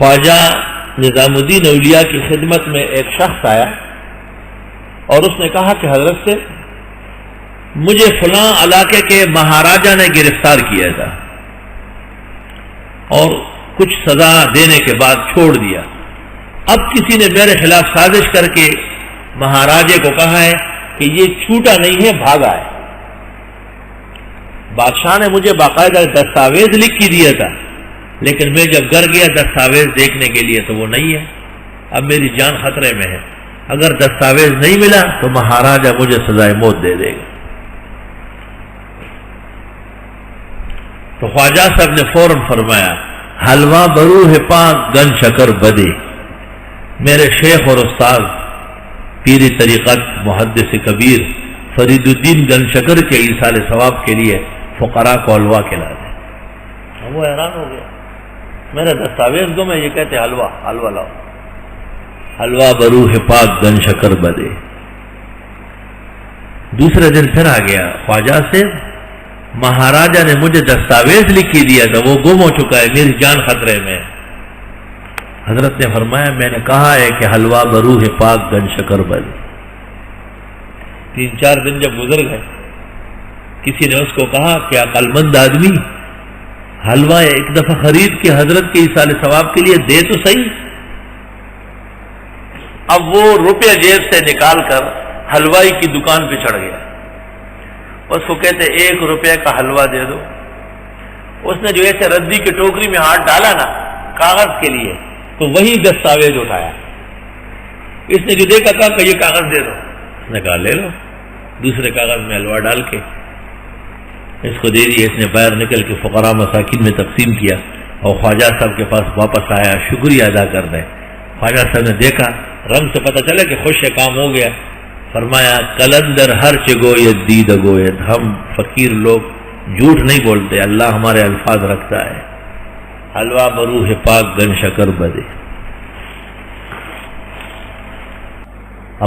خواجہ نظام الدین اولیاء کی خدمت میں ایک شخص آیا اور اس نے کہا کہ حضرت سے مجھے فلاں علاقے کے مہاراجا نے گرفتار کیا تھا اور کچھ سزا دینے کے بعد چھوڑ دیا، اب کسی نے میرے خلاف سازش کر کے مہاراجے کو کہا ہے کہ یہ چھوٹا نہیں ہے، بھاگا ہے۔ بادشاہ نے مجھے باقاعدہ دستاویز لکھ کے دیا تھا، لیکن میں جب گھر گیا دستاویز دیکھنے کے لیے تو وہ نہیں ہے، اب میری جان خطرے میں ہے، اگر دستاویز نہیں ملا تو مہاراجا مجھے سزائے موت دے دے گا۔ تو خواجہ صاحب نے فوراً فرمایا حلوہ بروح پاک گن شکر بدے۔ میرے شیخ اور استاد پیر طریقت محدث کبیر فرید الدین گن شکر کے ایصال ثواب کے لیے فقراء کو حلوہ کھلا دیں۔ وہ حیران ہو گیا، میرا دستاویز گم ہے، یہ کہتے حلوہ، حلوہ لاؤ۔ حلوہ بروح پاک گن شکر بدے۔ دوسرے دن پھر آ گیا، خواجہ سے مہاراجا نے مجھے دستاویز لکھ کے دیا تھا، وہ گم ہو چکا ہے، میری جان خطرے میں۔ حضرت نے فرمایا میں نے کہا ہے کہ حلوہ بروح پاک گن شکر بدے۔ 3-4 دن جب گزر گئے، کسی نے اس کو کہا کہ عقل مند آدمی حلوہ ایک دفعہ خرید کے حضرت کے ایصال ثواب کے لیے دے تو صحیح۔ اب وہ روپیہ جیب سے نکال کر حلوائی کی دکان پہ چڑھ گیا، اس کو کہتے 1 روپے کا حلوہ دے دو۔ اس نے جو ایسے ردی کی ٹوکری میں ہاتھ ڈالا نا کاغذ کے لیے، تو وہی دستاویز اٹھایا۔ اس نے جو دیکھا کہا کہ یہ کاغذ دے دو، اس نے کہا لے لو۔ دوسرے کاغذ میں حلوہ ڈال کے اس کو دے دیا۔ اس نے باہر نکل کے فقراء مساکین میں تقسیم کیا اور خواجہ صاحب کے پاس واپس آیا شکریہ ادا کر دیں۔ خواجہ صاحب نے دیکھا، رنگ سے پتہ چلا کہ خوش کام ہو گیا۔ فرمایا کلندر ہر چگوید دید گوید، ہم فقیر لوگ جھوٹ نہیں بولتے، اللہ ہمارے الفاظ رکھتا ہے۔ حلوہ بروح پاک گن شکر بدے۔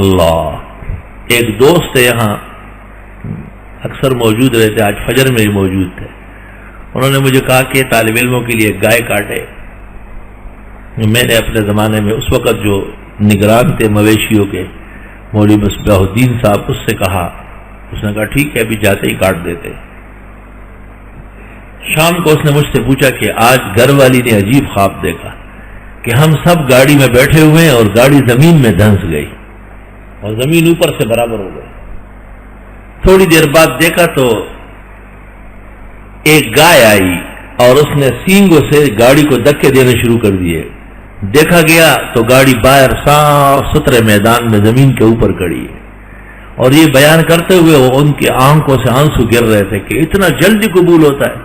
اللہ، ایک دوست یہاں اکثر موجود رہتے، آج فجر میں بھی موجود تھے۔ انہوں نے مجھے کہا کہ طالب علموں کے لیے گائے کاٹے۔ میں نے اپنے زمانے میں اس وقت جو نگران تھے مویشیوں کے مولوی مصباح الدین صاحب، اس سے کہا، اس نے کہا ٹھیک ہے ابھی جاتے ہی کاٹ دیتے۔ شام کو اس نے مجھ سے پوچھا کہ آج گھر والی نے عجیب خواب دیکھا کہ ہم سب گاڑی میں بیٹھے ہوئے ہیں اور گاڑی زمین میں دھنس گئی اور زمین اوپر سے برابر ہو گئی۔ تھوڑی دیر بعد دیکھا تو ایک گائے آئی اور اس نے سینگوں سے گاڑی کو دھکے دینے شروع کر دیے۔ دیکھا گیا تو گاڑی باہر صاف ستھرے میدان میں زمین کے اوپر کھڑی ہے، اور یہ بیان کرتے ہوئے وہ ان کی آنکھوں سے آنسو گر رہے تھے کہ اتنا جلدی قبول ہوتا ہے۔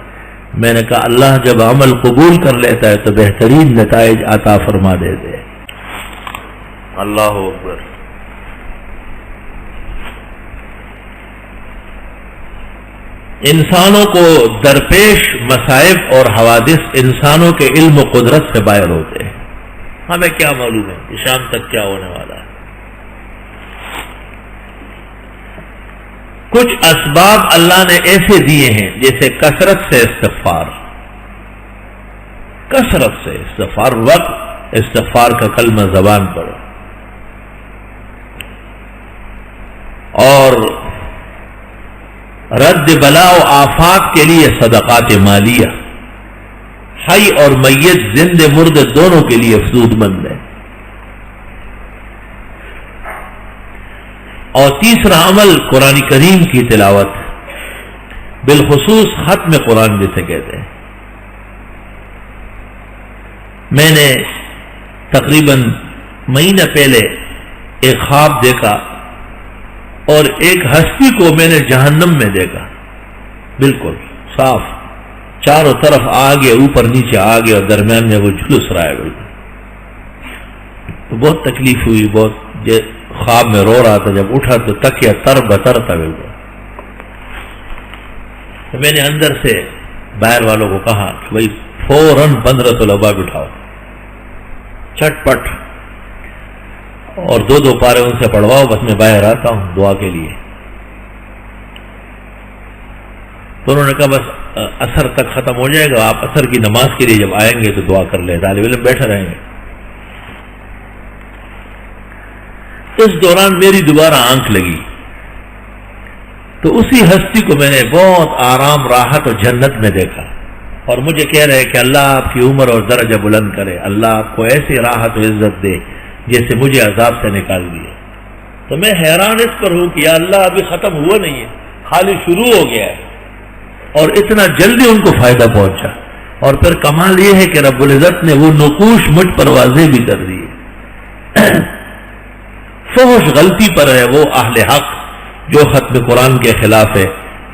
میں نے کہا اللہ جب عمل قبول کر لیتا ہے تو بہترین نتائج عطا فرما دیتے ہیں۔ اللہ اکبر۔ انسانوں کو درپیش مصائب اور حوادث انسانوں کے علم و قدرت سے باہر ہوتے ہیں۔ ہمیں کیا معلوم ہے کہ شام تک کیا ہونے والا ہے؟ کچھ اسباب اللہ نے ایسے دیے ہیں جیسے کثرت سے استغفار، کثرت سے استغفار، وقت استغفار کا کلمہ زبان پڑھو، اور رد بلا و آفات کے لیے صدقات مالیہ، حی اور میت زندے مردے دونوں کے لیے افزود مند ہے۔ اور تیسرا عمل قرآن کریم کی تلاوت، بالخصوص ختم قرآن جسے کہتے ہیں۔ میں نے تقریباً مہینہ پہلے ایک خواب دیکھا اور ایک ہستی کو میں نے جہنم میں دیکھا، بالکل صاف، چاروں طرف آگے اوپر نیچے آگے اور درمیان میں وہ جھلس رہا ہے بالکل۔ تو بہت تکلیف ہوئی، بہت خواب میں رو رہا تھا، جب اٹھا تو تکیہ تر بتر تھا بالکل۔ تو میں نے اندر سے باہر والوں کو کہا کہ بھائی فوراً 15 طلباء بٹھاؤ، چٹ پٹ، اور 2 پارے ان سے پڑھواؤ، بس میں باہر آتا ہوں دعا کے لیے۔ تو انہوں نے کہا بس اثر تک ختم ہو جائے گا. آپ اثر کی نماز کے لیے جب آئیں گے تو دعا کر لیں. طالب علم بیٹھے رہیں گے. اس دوران میری دوبارہ آنکھ لگی تو اسی ہستی کو میں نے بہت آرام راحت اور جنت میں دیکھا اور مجھے کہہ رہے کہ اللہ آپ کی عمر اور درجہ بلند کرے, اللہ آپ کو ایسی راحت و عزت دے جیسے مجھے عذاب سے نکال دیا. تو میں حیران اس پر ہوں کہ یا اللہ ابھی ختم ہوا نہیں ہے, خالی شروع ہو گیا ہے اور اتنا جلدی ان کو فائدہ پہنچا. اور پھر کمال یہ ہے کہ رب العزت نے وہ نقوش مجھ پر واضح بھی کر دیے. فحش غلطی پر ہے وہ اہل حق جو ختم قرآن کے خلاف ہے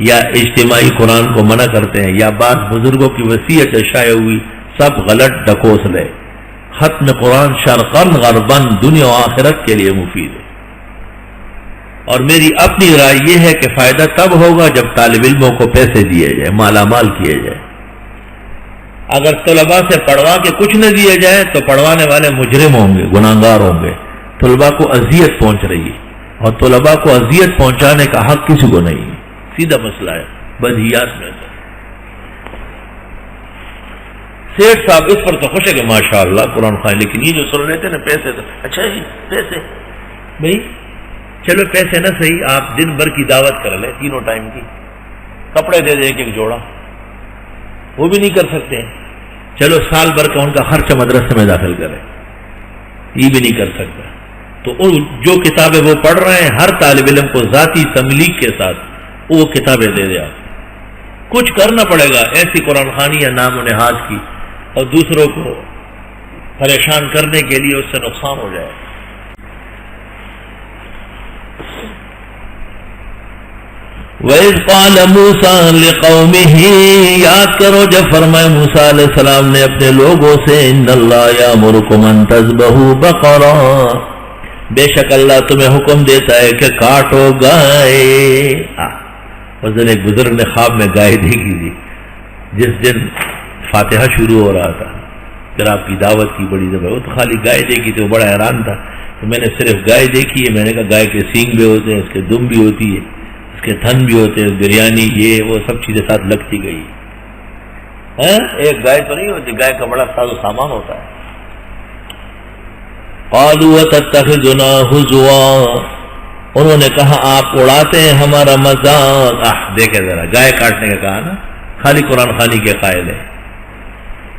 یا اجتماعی قرآن کو منع کرتے ہیں یا بعض بزرگوں کی وصیت شائع ہوئی, سب غلط ڈکوس لے. ختم قرآن شرقاً غرباً دنیا و آخرت کے لیے مفید ہے. اور میری اپنی رائے یہ ہے کہ فائدہ تب ہوگا جب طالب علموں کو پیسے دیے جائے, مالا مال کیے جائے. اگر طلباء سے پڑھوا کے کچھ نہ دیے جائے تو پڑھوانے والے مجرم ہوں گے, گناہگار ہوں گے. طلباء کو اذیت پہنچ رہی ہے اور طلباء کو اذیت پہنچانے کا حق کسی کو نہیں ہے. سیدھا مسئلہ ہے بدیہیات میں. سیٹھ صاحب اس پر تو خوش ہے کہ ماشاءاللہ قرآن خواہ, لیکن یہ جو سن رہے تھے نا پیسے تو اچھا جی پیسے بھائی چلو پیسے نہ صحیح, آپ دن بھر کی دعوت کر لیں, تینوں ٹائم کی, کپڑے دے دیں ایک ایک جوڑا, وہ بھی نہیں کر سکتے. چلو سال بھر کا ان کا خرچہ مدرسے میں داخل کریں, یہ بھی نہیں کر سکتا. تو جو کتابیں وہ پڑھ رہے ہیں ہر طالب علم کو ذاتی تملیک کے ساتھ وہ کتابیں دے دیں. آپ کچھ کرنا پڑے گا ایسی قرآن خوانی یا نام و نہاد کی, اور دوسروں کو پریشان کرنے کے لیے اس سے نقصان ہو جائے. وَإِذْ قَالَ مُوسَىٰ لِقَوْمِهِ, یاد کرو جب فرمائے موسیٰ علیہ السلام نے اپنے لوگوں سے, إِنَّ اللَّهَ يَأْمُرُكُمْ أَن تَذْبَحُوا بَقَرَةً, بے شک اللہ تمہیں حکم دیتا ہے کہ کاٹو گائے. اس دن ایک بزرگ نے خواب میں گائے دیکھی تھی جس دن فاتحہ شروع ہو رہا تھا, پھر آپ کی دعوت کی بڑی زبردست, تو خالی گائے دیکھی تھی, وہ بڑا حیران تھا. تو میں نے صرف گائے دیکھی ہے, میں نے کہا گائے کے سینگ بھی ہوتے ہیں, اس کے دم بھی ہوتی ہے, اس کے تھن بھی ہوتے ہیں, بریانی یہ وہ سب چیزیں ساتھ لگتی گئی. ایک گائے تو نہیں ہوتی, گائے کا بڑا ساز و سامان ہوتا ہے. قالوا وتتخذنا هزوا, انہوں نے کہا آپ اڑاتے ہیں ہمارا مذاق. دیکھیں ذرا گائے کاٹنے کا کہا نا, خالی قرآن خوانی کے قائل ہے.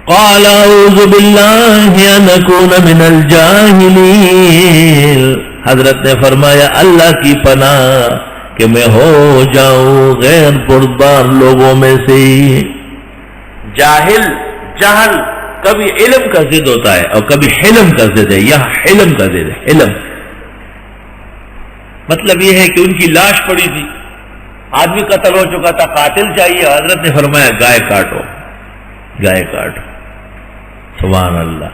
قال اعوذ باللہ ان اکون من الجاہلین, حضرت نے فرمایا اللہ کی پناہ کہ میں ہو جاؤں غیر بردبار لوگوں میں سے. جاہل جہل کبھی علم کا ضد ہوتا ہے اور کبھی حلم کا ضد ہے. یہاں حلم کا ضد ہے. حلم مطلب یہ ہے کہ ان کی لاش پڑی تھی, آدمی قتل ہو چکا تھا, قاتل چاہیے, حضرت نے فرمایا گائے کاٹو, گائے کاٹو. سبحان اللہ.